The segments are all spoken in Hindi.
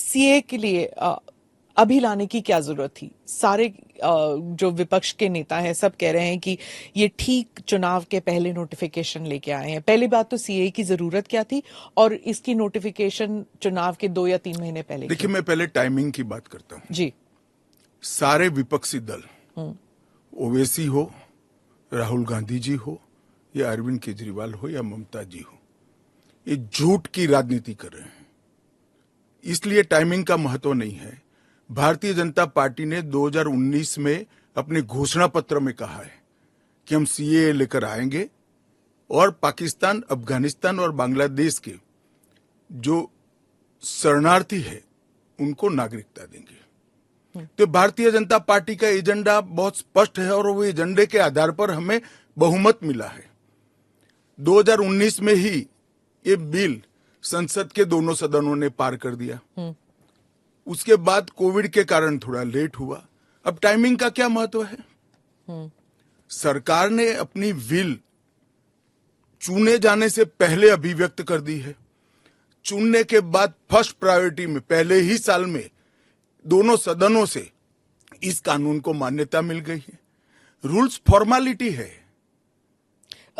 सीए के लिए अभी लाने की क्या जरूरत थी? सारे जो विपक्ष के नेता हैं सब कह रहे हैं कि ये ठीक चुनाव के पहले नोटिफिकेशन लेके आए हैं। पहली बात तो सीए की जरूरत क्या थी, और इसकी नोटिफिकेशन चुनाव के 2 या 3 महीने पहले देखिए, क्यों? मैं पहले टाइमिंग की बात करता हूँ। जी। सारे विपक्षी दल, ओवैसी हो, राहुल गांधी जी हो, या अरविंद केजरीवाल हो, या ममता जी हो, ये झूठ की राजनीति कर रहे हैं। इसलिए टाइमिंग का महत्व नहीं है। भारतीय जनता पार्टी ने 2019 में अपने घोषणा पत्र में कहा है कि हम सीए लेकर आएंगे और पाकिस्तान, अफगानिस्तान और बांग्लादेश के जो शरणार्थी है उनको नागरिकता देंगे। तो भारतीय जनता पार्टी का एजेंडा बहुत स्पष्ट है और वो एजेंडे के आधार पर हमें बहुमत मिला है। 2019 में ही ये बिल संसद के दोनों सदनों ने पार कर दिया। उसके बाद कोविड के कारण थोड़ा लेट हुआ। अब टाइमिंग का क्या महत्व है? सरकार ने अपनी विल चुने जाने से पहले अभिव्यक्त कर दी है। चुनने के बाद फर्स्ट प्रायोरिटी में पहले ही साल में दोनों सदनों से इस कानून को मान्यता मिल गई है। रूल्स फॉर्मेलिटी है।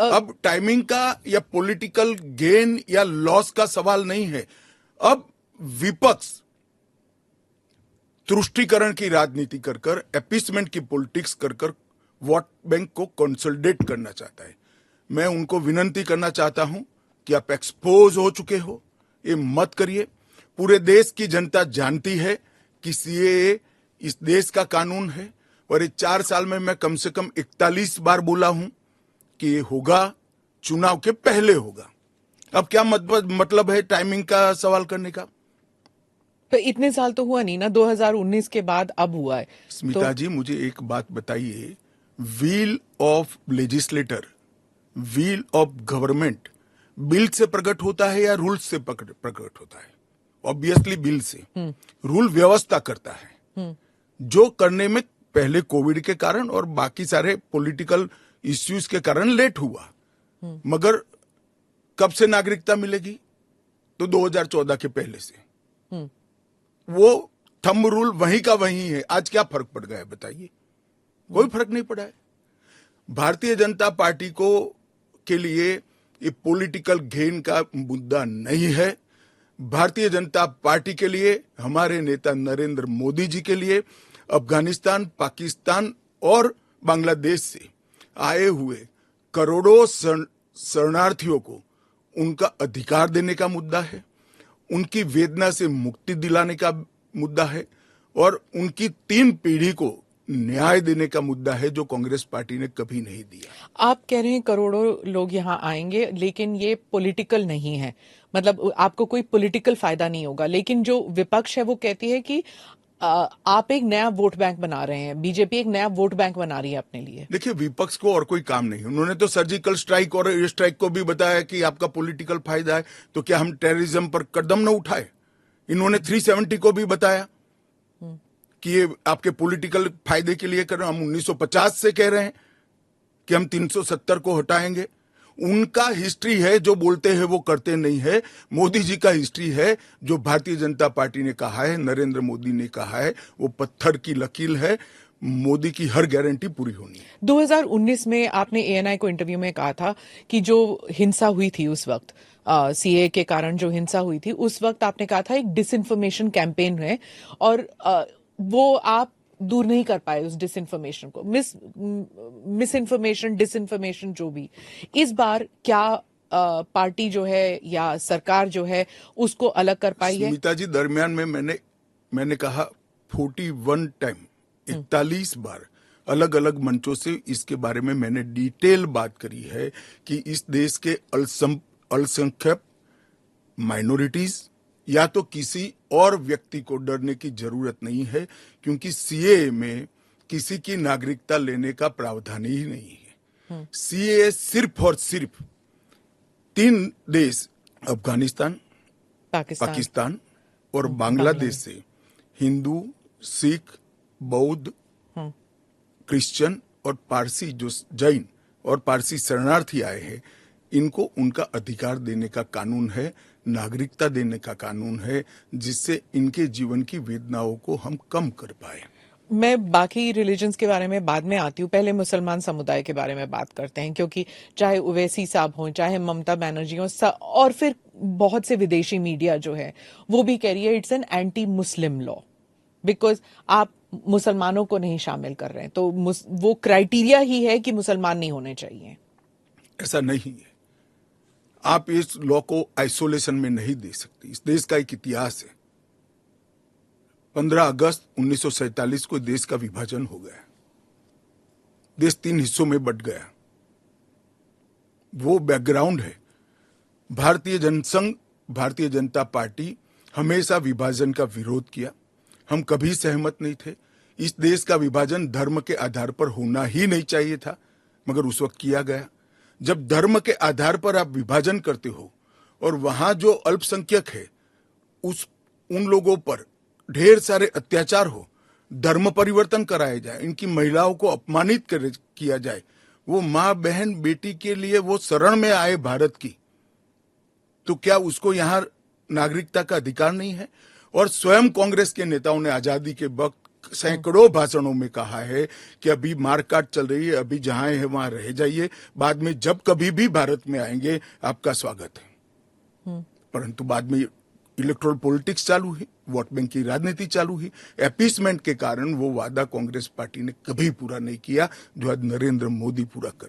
अब टाइमिंग का या पॉलिटिकल गेन या लॉस का सवाल नहीं है। अब विपक्ष तुष्टीकरण की राजनीति कर कर, एपीसमेंट की पॉलिटिक्स कर कर वोट बैंक को कंसोलिडेट करना चाहता है। मैं उनको विनती करना चाहता हूं कि आप एक्सपोज हो चुके हो, ये मत करिए। पूरे देश की जनता जानती है कि सीएए इस देश का कानून है, और ये 4 साल में मैं कम से कम 41 बार बोला हूं कि ये होगा, चुनाव के पहले होगा। अब क्या मतलब है टाइमिंग का सवाल करने का? तो इतने साल तो हुआ नहीं ना, 2019 के बाद अब हुआ है। स्मिता जी, मुझे एक बात बताइए, wheel of legislator, wheel of government bill से प्रकट होता है या रूल से प्रकट होता है? ऑब्वियसली बिल से। रूल व्यवस्था करता है, जो करने में पहले कोविड के कारण और बाकी सारे पॉलिटिकल इश्यूज के कारण लेट हुआ। मगर कब से नागरिकता मिलेगी? तो 2014 के पहले से। वो थंब रूल वहीं का वहीं है। आज क्या फर्क पड़ गया है बताइए? कोई फर्क नहीं पड़ा है। भारतीय जनता पार्टी को के लिए ये पॉलिटिकल गेन का मुद्दा नहीं है। भारतीय जनता पार्टी के लिए, हमारे नेता नरेंद्र मोदी जी के लिए, अफगानिस्तान, पाकिस्तान और बांग्लादेश से आए हुए करोड़ों शरणार्थियों को उनका अधिकार देने का मुद्दा है, उनकी वेदना से मुक्ति दिलाने का मुद्दा है, और उनकी 3 पीढ़ी को न्याय देने का मुद्दा है, जो कांग्रेस पार्टी ने कभी नहीं दिया। आप कह रहे हैं करोड़ों लोग यहाँ आएंगे, लेकिन ये पॉलिटिकल नहीं है, मतलब आपको कोई पॉलिटिकल फायदा नहीं होगा। लेकिन जो विपक्ष है वो कहती है कि आप एक नया वोट बैंक बना रहे हैं, बीजेपी एक नया वोट बैंक बना रही है अपने लिए। देखिए, विपक्ष को और कोई काम नहीं। उन्होंने तो सर्जिकल स्ट्राइक और एयर स्ट्राइक को भी बताया कि आपका पॉलिटिकल फायदा है, तो क्या हम टेररिज्म पर कदम न उठाए? इन्होंने 370 को भी बताया कि ये आपके पॉलिटिकल फायदे के लिए कर रहे हैं। हम 1950 से कह रहे हैं कि हम 370 को हटाएंगे। उनका हिस्ट्री है, जो बोलते हैं वो करते नहीं है। मोदी जी का हिस्ट्री है, जो भारतीय जनता पार्टी ने कहा है, नरेंद्र मोदी ने कहा है, वो पत्थर की लकीर है। मोदी की हर गारंटी पूरी होनी है। 2019 में आपने एएनआई को इंटरव्यू में कहा था कि जो हिंसा हुई थी उस वक्त, सीए के कारण जो हिंसा हुई थी उस वक्त आपने कहा था एक डिसइंफॉर्मेशन कैंपेन है, और वो आप दूर नहीं कर पाए उस डिसइंफॉर्मेशन को, मिस इन्फॉर्मेशन, डिसइंफॉर्मेशन, जो भी। इस बार क्या पार्टी जो है या सरकार जो है उसको अलग कर पाई है? स्मिता जी, दरमियान में मैंने कहा 41 टाइम, 41 बार अलग अलग मंचों से इसके बारे में मैंने डिटेल बात करी है कि इस देश के अल्पसंख्यक माइनॉरिटीज या तो किसी और व्यक्ति को डरने की जरूरत नहीं है, क्योंकि सीए में किसी की नागरिकता लेने का प्रावधान ही नहीं है। सीए सिर्फ और सिर्फ 3 देश, अफगानिस्तान, पाकिस्तान और बांग्लादेश से हिंदू, सिख, बौद्ध, क्रिश्चियन और पारसी, जो जैन और पारसी शरणार्थी आए हैं, इनको उनका अधिकार देने का कानून है, नागरिकता देने का कानून है, जिससे इनके जीवन की वेदनाओं को हम कम कर पाए। मैं बाकी रिलीजन्स के बारे में बाद में आती हूँ, पहले मुसलमान समुदाय के बारे में बात करते हैं, क्योंकि चाहे ओवैसी साहब हों, चाहे ममता बनर्जी हों, और फिर बहुत से विदेशी मीडिया जो है वो भी कह रही है it's an anti Muslim law, because आप मुसलमानों को नहीं शामिल कर रहे हैं, तो वो क्राइटेरिया ही है कि मुसलमान नहीं होने चाहिए। ऐसा नहीं है। आप इस लॉ को आइसोलेशन में नहीं दे सकते। इस देश का एक इतिहास है। 15 अगस्त 1947 को देश का विभाजन हो गया। देश 3 हिस्सों में बंट गया। वो बैकग्राउंड है। भारतीय जनसंघ, भारतीय जनता पार्टी हमेशा विभाजन का विरोध किया। हम कभी सहमत नहीं थे। इस देश का विभाजन धर्म के आधार पर होना ही नहीं चाहिए था, मगर उस वक्त किया गया। जब धर्म के आधार पर आप विभाजन करते हो और वहां जो अल्पसंख्यक है उन लोगों पर ढेर सारे अत्याचार हो, धर्म परिवर्तन कराए जाए, इनकी महिलाओं को अपमानित किया जाए, वो माँ बहन बेटी के लिए वो शरण में आए भारत की, तो क्या उसको यहाँ नागरिकता का अधिकार नहीं है? और स्वयं कांग्रेस के नेताओं ने आजादी के वक्त सैकड़ों भाषणों में कहा है कि अभी मारकाट चल रही है, अभी जहां है वहां रह जाइए, बाद में जब कभी भी भारत में आएंगे आपका स्वागत है। परंतु बाद में इलेक्टोरल पॉलिटिक्स चालू हुई, वोट बैंक की राजनीति चालू हुई। अपीसमेंट के कारण वो वादा कांग्रेस पार्टी ने कभी पूरा नहीं किया जो आज नरेंद्र मोदी पूरा कर